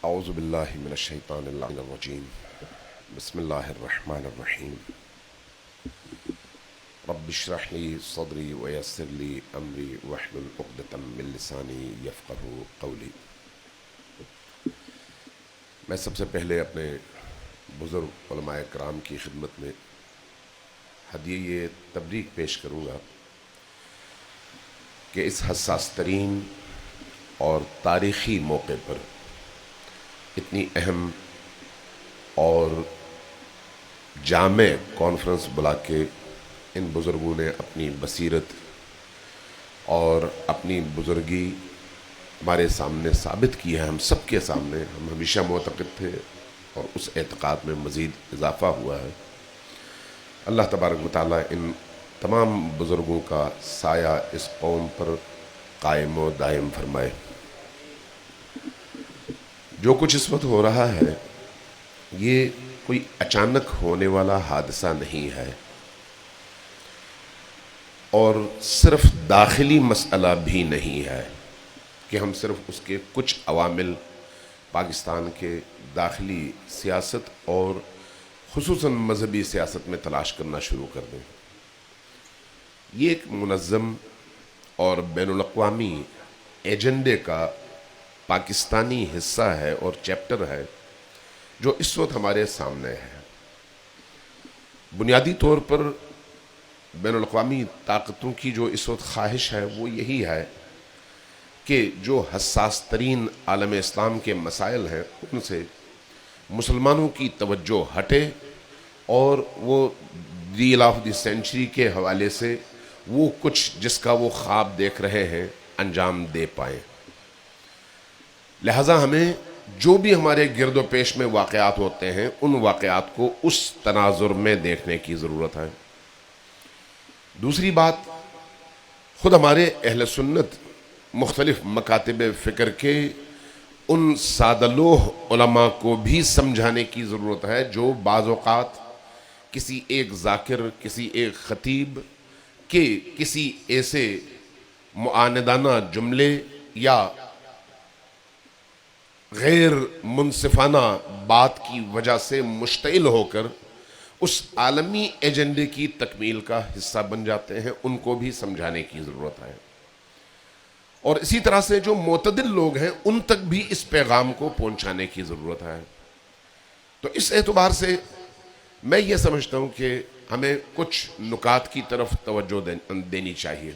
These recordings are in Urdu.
اعوذ باللہ من الشیطان اللعین الرجیم بسم اللہ الرحمن الرحیم رب اشرح لی صدری ویسر لی امری واحلل عقدۃ من لسانی یفقہوا قولی۔ میں سب سے پہلے اپنے بزرگ علماء کرام کی خدمت میں ہدیہ تبریک پیش کروں گا کہ اس حساس ترین اور تاریخی موقع پر اتنی اہم اور جامع کانفرنس بلا کے ان بزرگوں نے اپنی بصیرت اور اپنی بزرگی ہمارے سامنے ثابت کی ہے، ہم سب کے سامنے۔ ہم ہمیشہ معتقد تھے اور اس اعتقاد میں مزید اضافہ ہوا ہے۔ اللہ تبارک و تعالیٰ ان تمام بزرگوں کا سایہ اس قوم پر قائم و دائم فرمائے۔ جو کچھ اس وقت ہو رہا ہے یہ کوئی اچانک ہونے والا حادثہ نہیں ہے، اور صرف داخلی مسئلہ بھی نہیں ہے کہ ہم صرف اس کے کچھ عوامل پاکستان کے داخلی سیاست اور خصوصاً مذہبی سیاست میں تلاش کرنا شروع کر دیں۔ یہ ایک منظم اور بین الاقوامی ایجنڈے کا پاکستانی حصہ ہے اور چیپٹر ہے جو اس وقت ہمارے سامنے ہے۔ بنیادی طور پر بین الاقوامی طاقتوں کی جو اس وقت خواہش ہے وہ یہی ہے کہ جو حساس ترین عالم اسلام کے مسائل ہیں ان سے مسلمانوں کی توجہ ہٹے اور وہ ڈیل آف دی سینچری کے حوالے سے وہ کچھ جس کا وہ خواب دیکھ رہے ہیں انجام دے پائیں۔ لہٰذا ہمیں جو بھی ہمارے گرد و پیش میں واقعات ہوتے ہیں ان واقعات کو اس تناظر میں دیکھنے کی ضرورت ہے۔ دوسری بات، خود ہمارے اہل سنت مختلف مکاتب فکر کے ان سادہ لوح علماء کو بھی سمجھانے کی ضرورت ہے جو بعض اوقات کسی ایک ذاکر، کسی ایک خطیب کے کسی ایسے معاندانہ جملے یا غیر منصفانہ بات کی وجہ سے مشتعل ہو کر اس عالمی ایجنڈے کی تکمیل کا حصہ بن جاتے ہیں، ان کو بھی سمجھانے کی ضرورت ہے۔ اور اسی طرح سے جو معتدل لوگ ہیں ان تک بھی اس پیغام کو پہنچانے کی ضرورت ہے۔ تو اس اعتبار سے میں یہ سمجھتا ہوں کہ ہمیں کچھ نکات کی طرف توجہ دینی چاہیے۔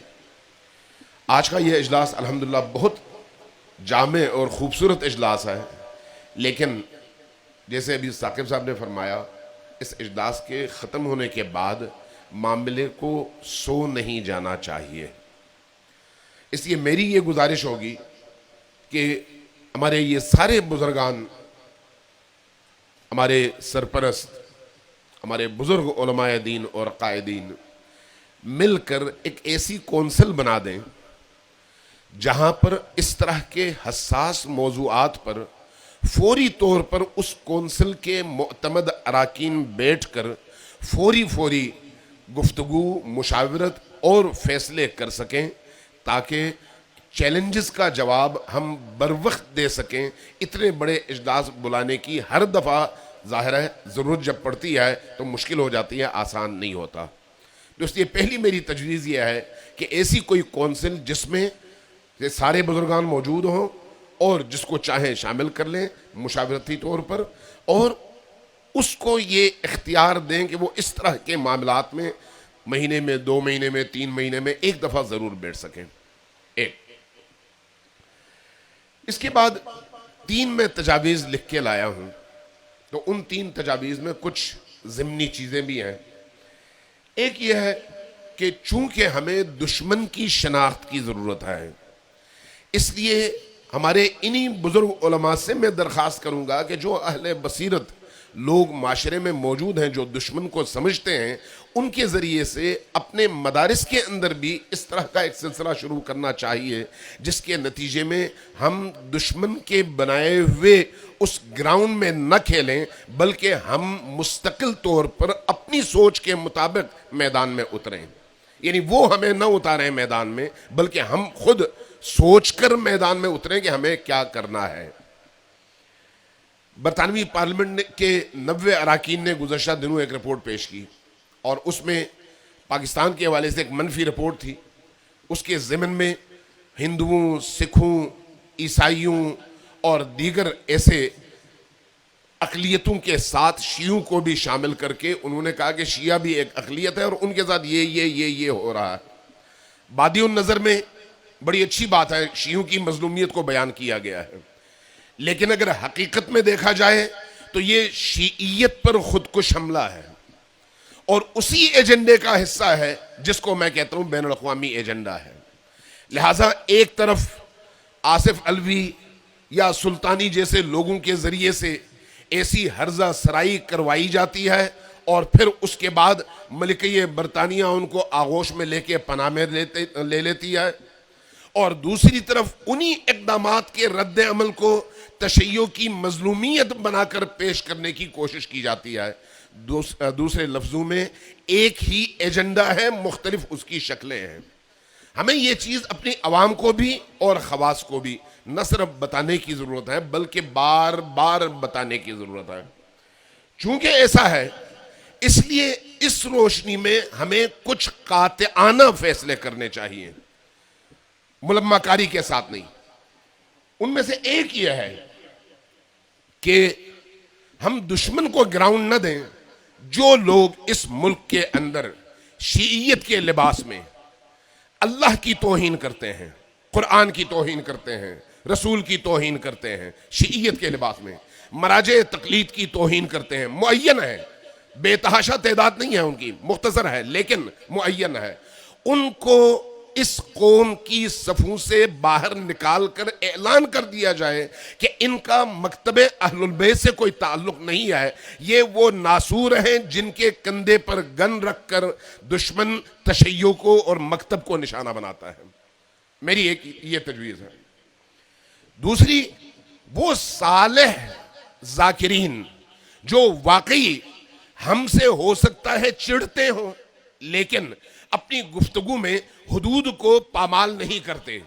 آج کا یہ اجلاس الحمدللہ بہت جامع اور خوبصورت اجلاس ہے، لیکن جیسے ابھی ثاقب صاحب نے فرمایا اس اجلاس کے ختم ہونے کے بعد معاملے کو سو نہیں جانا چاہیے۔ اس لیے میری یہ گزارش ہوگی کہ ہمارے یہ سارے بزرگان، ہمارے سرپرست، ہمارے بزرگ علماء دین اور قائدین مل کر ایک ایسی کونسل بنا دیں جہاں پر اس طرح کے حساس موضوعات پر فوری طور پر اس کونسل کے معتمد اراکین بیٹھ کر فوری گفتگو، مشاورت اور فیصلے کر سکیں تاکہ چیلنجز کا جواب ہم بروقت دے سکیں۔ اتنے بڑے اجلاس بلانے کی ہر دفعہ ظاہر ہے ضرورت جب پڑتی ہے تو مشکل ہو جاتی ہے، آسان نہیں ہوتا۔ تو اس لیے پہلی میری تجویز یہ ہے کہ ایسی کوئی کونسل جس میں یہ سارے بزرگان موجود ہوں اور جس کو چاہیں شامل کر لیں مشاورتی طور پر، اور اس کو یہ اختیار دیں کہ وہ اس طرح کے معاملات میں مہینے میں، 2 مہینے میں، 3 مہینے میں ایک دفعہ ضرور بیٹھ سکیں۔ ایک اس کے بعد 3 میں تجاویز لکھ کے لایا ہوں، تو ان 3 تجاویز میں کچھ ضمنی چیزیں بھی ہیں۔ ایک یہ ہے کہ چونکہ ہمیں دشمن کی شناخت کی ضرورت ہے، اس لیے ہمارے انہی بزرگ علماء سے میں درخواست کروں گا کہ جو اہل بصیرت لوگ معاشرے میں موجود ہیں جو دشمن کو سمجھتے ہیں، ان کے ذریعے سے اپنے مدارس کے اندر بھی اس طرح کا ایک سلسلہ شروع کرنا چاہیے جس کے نتیجے میں ہم دشمن کے بنائے ہوئے اس گراؤنڈ میں نہ کھیلیں بلکہ ہم مستقل طور پر اپنی سوچ کے مطابق میدان میں اتریں۔ یعنی وہ ہمیں نہ اتاریں میدان میں بلکہ ہم خود سوچ کر میدان میں اتریں کہ ہمیں کیا کرنا ہے۔ برطانوی پارلیمنٹ کے 90 اراکین نے گزشتہ دنوں ایک رپورٹ پیش کی اور اس میں پاکستان کے حوالے سے ایک منفی رپورٹ تھی. اس کے ضمن میں ہندوؤں، سکھوں، عیسائیوں اور دیگر ایسے اقلیتوں کے ساتھ شیعوں کو بھی شامل کر کے انہوں نے کہا کہ شیعہ بھی ایک اقلیت ہے اور ان کے ساتھ یہ ہو رہا ہے. بادی النظر میں بڑی اچھی بات ہے، شیعوں کی مظلومیت کو بیان کیا گیا ہے، لیکن اگر حقیقت میں دیکھا جائے تو یہ شیعیت پر خودکش حملہ ہے اور اسی ایجنڈے کا حصہ ہے جس کو میں کہتا ہوں بین الاقوامی ایجنڈا ہے. لہٰذا ایک طرف آصف علوی یا سلطانی جیسے لوگوں کے ذریعے سے ایسی ہرزہ سرائی کروائی جاتی ہے اور پھر اس کے بعد ملکہ برطانیہ ان کو آغوش میں لے کے پناہ میں لے لیتی ہے، اور دوسری طرف انہی اقدامات کے رد عمل کو تشیع کی مظلومیت بنا کر پیش کرنے کی کوشش کی جاتی ہے. دوسرے لفظوں میں ایک ہی ایجنڈا ہے، مختلف اس کی شکلیں ہیں. ہمیں یہ چیز اپنی عوام کو بھی اور خواص کو بھی نہ صرف بتانے کی ضرورت ہے بلکہ بار بار بتانے کی ضرورت ہے. چونکہ ایسا ہے اس لیے اس روشنی میں ہمیں کچھ قاطعانہ فیصلے کرنے چاہیے، ملمہ کاری کے ساتھ نہیں. ان میں سے ایک یہ ہے کہ ہم دشمن کو گراؤنڈ نہ دیں. جو لوگ اس ملک کے اندر شیعیت کے لباس میں اللہ کی توہین کرتے ہیں، قرآن کی توہین کرتے ہیں، رسول کی توہین کرتے ہیں، شیعیت کے لباس میں مراجع تقلید کی توہین کرتے ہیں، معین ہے، بے تحاشا تعداد نہیں ہے ان کی، مختصر ہے لیکن معین ہے، ان کو اس قوم کی صفوں سے باہر نکال کر اعلان کر دیا جائے کہ ان کا مکتب اہل البیت سے کوئی تعلق نہیں ہے، یہ وہ ناسور ہیں جن کے کندھے پر گن رکھ کر دشمن تشیع کو اور مکتب کو نشانہ بناتا ہے. میری ایک یہ تجویز ہے. دوسری، وہ صالح ذاکرین جو واقعی ہم سے ہو سکتا ہے چڑھتے ہوں لیکن اپنی گفتگو میں حدود کو پامال نہیں کرتے،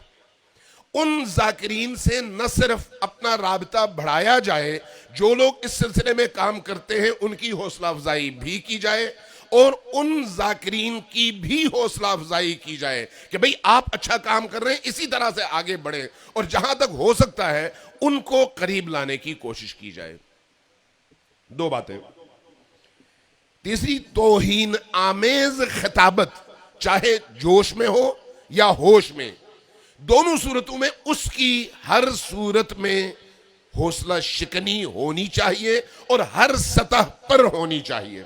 ان ذاکرین سے نہ صرف اپنا رابطہ بڑھایا جائے، جو لوگ اس سلسلے میں کام کرتے ہیں ان کی حوصلہ افزائی بھی کی جائے اور ان ذاکرین کی بھی حوصلہ افزائی کی جائے کہ بھئی آپ اچھا کام کر رہے ہیں، اسی طرح سے آگے بڑھیں، اور جہاں تک ہو سکتا ہے ان کو قریب لانے کی کوشش کی جائے. دو باتیں. تیسری، توہین آمیز خطابت چاہے جوش میں ہو یا ہوش میں، دونوں صورتوں میں اس کی ہر صورت میں حوصلہ شکنی ہونی چاہیے اور ہر سطح پر ہونی چاہیے.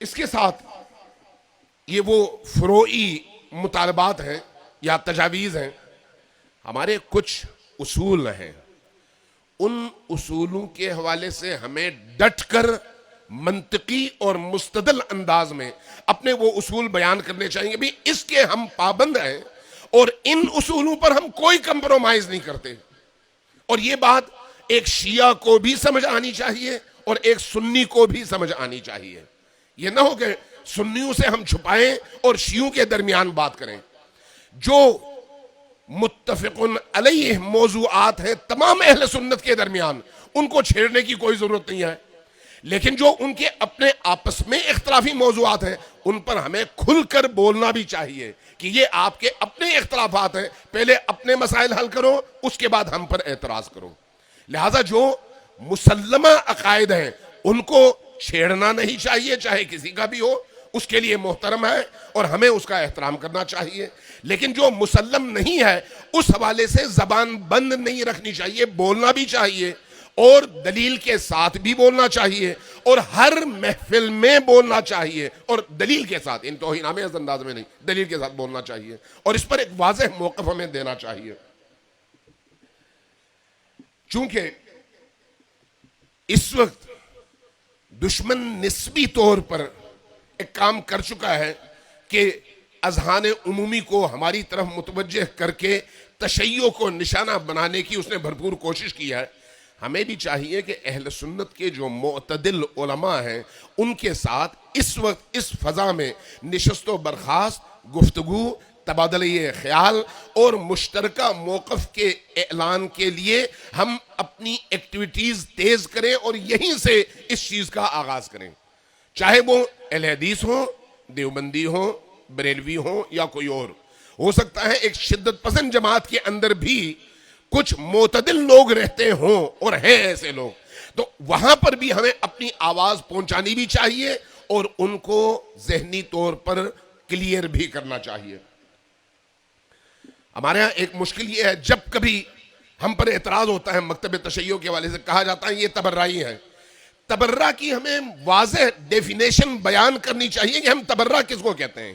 اس کے ساتھ یہ وہ فروعی مطالبات ہیں یا تجاویز ہیں. ہمارے کچھ اصول ہیں، ان اصولوں کے حوالے سے ہمیں ڈٹ کر منطقی اور مستدل انداز میں اپنے وہ اصول بیان کرنے چاہیے. بھی اس کے ہم پابند ہیں اور ان اصولوں پر ہم کوئی کمپرومائز نہیں کرتے. اور یہ بات ایک شیعہ کو بھی سمجھ آنی چاہیے اور ایک سنی کو بھی سمجھ آنی چاہیے. یہ نہ ہو کہ سنیوں سے ہم چھپائیں اور شیعوں کے درمیان بات کریں. جو متفق علیہ موضوعات ہیں تمام اہل سنت کے درمیان، ان کو چھیڑنے کی کوئی ضرورت نہیں ہے، لیکن جو ان کے اپنے آپس میں اختلافی موضوعات ہیں ان پر ہمیں کھل کر بولنا بھی چاہیے کہ یہ آپ کے اپنے اختلافات ہیں، پہلے اپنے مسائل حل کرو، اس کے بعد ہم پر اعتراض کرو. لہذا جو مسلمہ عقائد ہیں ان کو چھیڑنا نہیں چاہیے، چاہے کسی کا بھی ہو، اس کے لیے محترم ہے اور ہمیں اس کا احترام کرنا چاہیے. لیکن جو مسلم نہیں ہے اس حوالے سے زبان بند نہیں رکھنی چاہیے، بولنا بھی چاہیے اور دلیل کے ساتھ بھی بولنا چاہیے اور ہر محفل میں بولنا چاہیے اور دلیل کے ساتھ، ان توہین آمیز انداز میں نہیں، دلیل کے ساتھ بولنا چاہیے اور اس پر ایک واضح موقف ہمیں دینا چاہیے. چونکہ اس وقت دشمن نسبی طور پر ایک کام کر چکا ہے کہ اذہان عمومی کو ہماری طرف متوجہ کر کے تشیع کو نشانہ بنانے کی اس نے بھرپور کوشش کی ہے. ہمیں بھی چاہیے کہ اہل سنت کے جو معتدل علماء ہیں ان کے ساتھ اس وقت اس فضا میں نشست و برخاست، گفتگو، تبادلہ خیال اور مشترکہ موقف کے اعلان کے لیے ہم اپنی ایکٹیویٹیز تیز کریں اور یہیں سے اس چیز کا آغاز کریں، چاہے وہ اہل حدیث ہوں، دیوبندی ہوں، بریلوی ہوں یا کوئی اور ہو سکتا ہے۔ ایک شدت پسند جماعت کے اندر بھی کچھ معتدل لوگ رہتے ہوں اور ہیں ایسے لوگ، تو وہاں پر بھی ہمیں اپنی آواز پہنچانی بھی چاہیے اور ان کو ذہنی طور پر کلیئر بھی کرنا چاہیے۔ ہمارے ہاں ایک مشکل یہ ہے، جب کبھی ہم پر اعتراض ہوتا ہے مکتب تشیع کے حوالے سے، کہا جاتا ہے یہ تبرعی ہے۔ تبرع کی ہمیں واضح ڈیفینیشن بیان کرنی چاہیے کہ ہم تبرع کس کو کہتے ہیں۔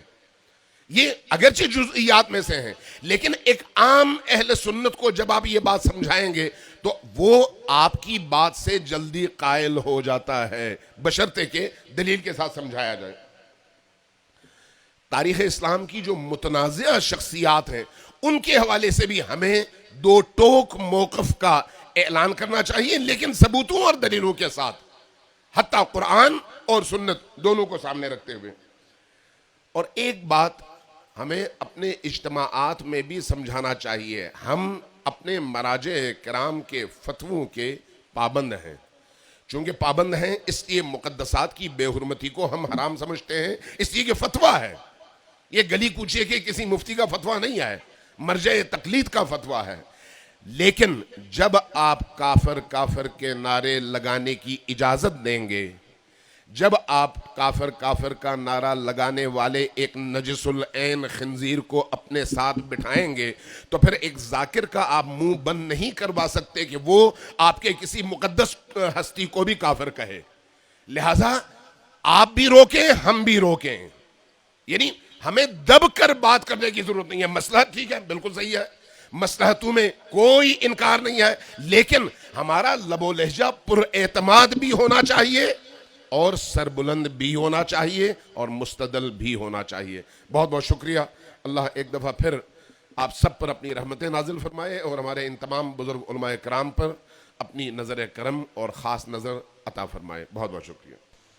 یہ اگرچہ جزئیات میں سے ہیں، لیکن ایک عام اہل سنت کو جب آپ یہ بات سمجھائیں گے تو وہ آپ کی بات سے جلدی قائل ہو جاتا ہے، بشرطے کہ دلیل کے ساتھ سمجھایا جائے۔ تاریخ اسلام کی جو متنازع شخصیات ہیں ان کے حوالے سے بھی ہمیں دو ٹوک موقف کا اعلان کرنا چاہیے، لیکن ثبوتوں اور دلیلوں کے ساتھ، حتیٰ قرآن اور سنت دونوں کو سامنے رکھتے ہوئے۔ اور ایک بات ہمیں اپنے اجتماعات میں بھی سمجھانا چاہیے، ہم اپنے مراجع کرام کے فتووں کے پابند ہیں۔ چونکہ پابند ہیں اس لیے مقدسات کی بے حرمتی کو ہم حرام سمجھتے ہیں، اس لیے کہ فتویٰ ہے، یہ گلی کوچے کے کسی مفتی کا فتویٰ نہیں ہے، مرجع تقلید کا فتویٰ ہے۔ لیکن جب آپ کافر کافر کے نعرے لگانے کی اجازت دیں گے، جب آپ کافر کافر کا نعرہ لگانے والے ایک نجس العین خنزیر کو اپنے ساتھ بٹھائیں گے، تو پھر ایک ذاکر کا آپ منہ بند نہیں کروا سکتے کہ وہ آپ کے کسی مقدس ہستی کو بھی کافر کہے۔ لہذا آپ بھی روکیں، ہم بھی روکیں، یعنی ہمیں دب کر بات کرنے کی ضرورت نہیں ہے۔ مصلحت ٹھیک ہے، بالکل صحیح ہے، مصلحتوں میں کوئی انکار نہیں ہے، لیکن ہمارا لب و لہجہ پر اعتماد بھی ہونا چاہیے اور سربلند بھی ہونا چاہیے اور مستدل بھی ہونا چاہیے۔ بہت بہت شکریہ۔ اللہ ایک دفعہ پھر آپ سب پر اپنی رحمتیں نازل فرمائے اور ہمارے ان تمام بزرگ علماء کرام پر اپنی نظر کرم اور خاص نظر عطا فرمائے۔ بہت بہت شکریہ۔